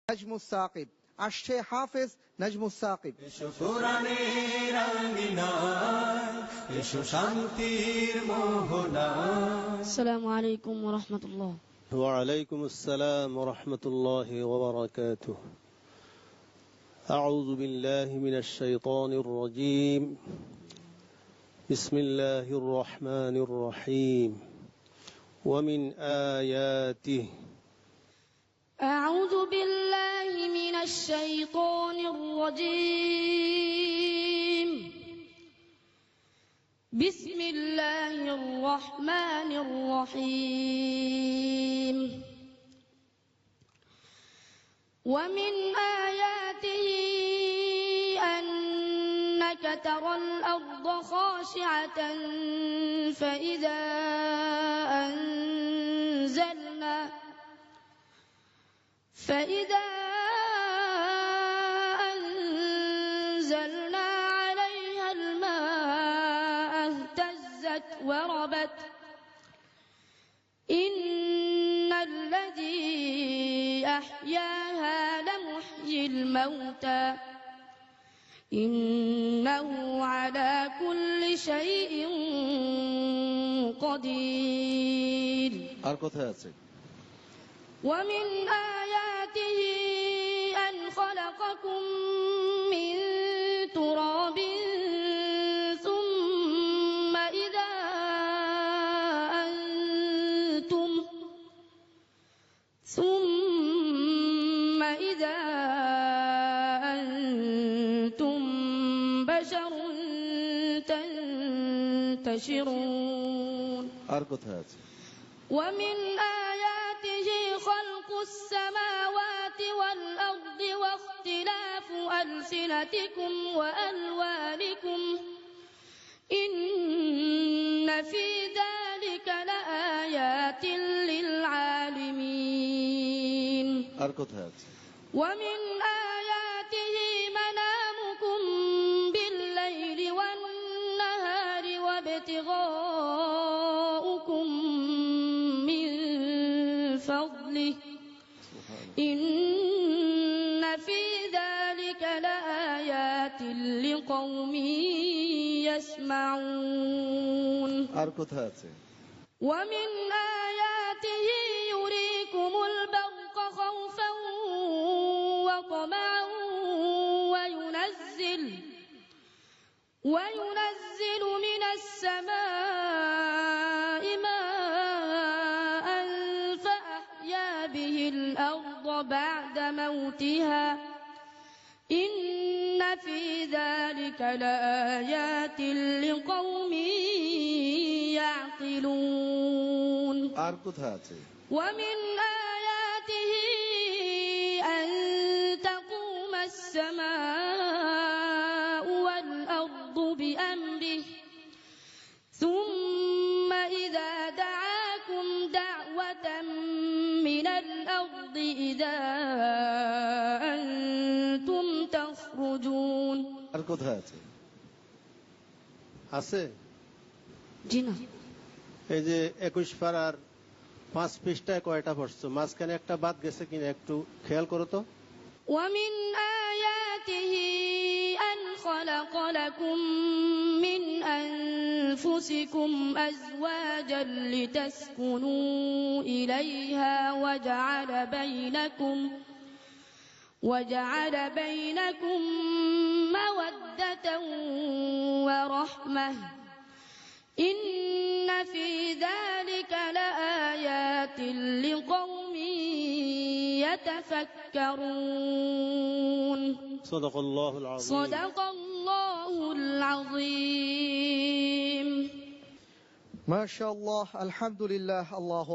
নাজমুস সাকিব আসছে হাফেজ নাজমুস সাকিব। এসো কোরআনের আঙ্গিনায়, এসো শান্তির মোহনায়। আসসালামু আলাইকুম ওয়া রাহমাতুল্লাহ। ওয়া আলাইকুমুস সালাম ওয়া রাহমাতুল্লাহি ওয়া বারাকাতুহু। আউযু বিল্লাহি মিনাশ শাইতানির রাজীম। বিসমিল্লাহির রহমানির রহিম। ওয়া মিন আয়াতিহি أعوذ بالله من الشيطان الرجيم. بسم الله الرحمن الرحيم. ومن آياته أنك ترى الأرض خاشعة فإذا أنزلنا عليها الماء اهتزت وربت. إن الذي أحياها لمحيي الموتى إنه على كل شيء قدير. ومن آياته أن خلقكم من تراب ثم إذا أنتم بشر تنتشرون. ومن آياته خلق السماوات والأرض واختلاف ألسنتكم وألوانكم إن في ذلك لآيات للعالمين. ومن آياته منامكم بالليل والنهار وابتغاؤكم من فضله إن في ذلك لآيات لقوم يسمعون. ومن آياته يريكم البرق خوفا وطمعا وينزل من السماء ماء فأحيا به الأرض بعد موتها إن في ذلك لآيات لقوم يعقلون. ومن آياته أن تقوم السماء والأرض بأمره ثم إذا دعاكم دعوة من الأرض إذا أنتم تخرجون. এই যে 21 পারার 5 পৃষ্ঠায় কয়টা পড়ছো? মাঝখানে একটা বাদ গেছে কিনা একটু খেয়াল করো তো। ومن آياته أن خلق لكم من أنفسكم أزواجا لتسكنوا إليها وجعل بينكم مودة ورحمة إن في ذلك لآيات لقوم يتفكرون. صدق الله العظيم. صدق الله العظيم. ما شاء الله الحمد لله الله